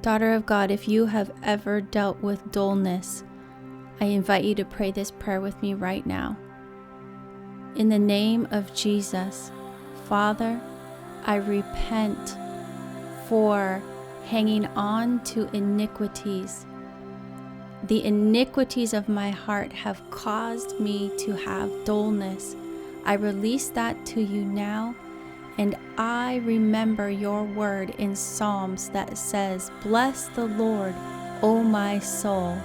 Daughter of God, if you have ever dealt with dullness, I invite you to pray this prayer with me right now. In the name of Jesus, Father, I repent for hanging on to iniquities. The iniquities of my heart have caused me to have dullness. I release that to you now, and I remember your word in Psalms that says, "Bless the Lord, O my soul,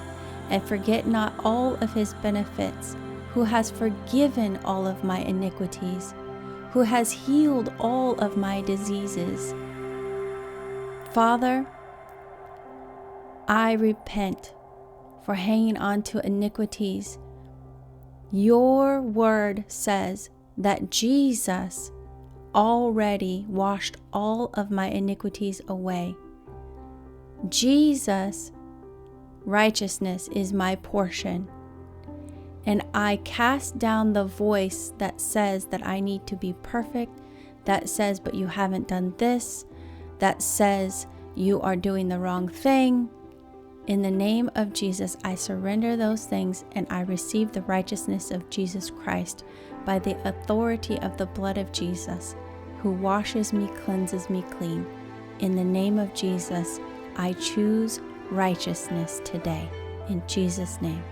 and forget not all of his benefits, who has forgiven all of my iniquities, who has healed all of my diseases." Father, I repent for hanging on to iniquities. Your word says that Jesus already washed all of my iniquities away. Jesus' righteousness is my portion. And I cast down the voice that says that I need to be perfect, that says, but you haven't done this, that says you are doing the wrong thing. In the name of Jesus, I surrender those things and I receive the righteousness of Jesus Christ by the authority of the blood of Jesus, who washes me, cleanses me clean. In the name of Jesus, I choose righteousness today. In Jesus' name.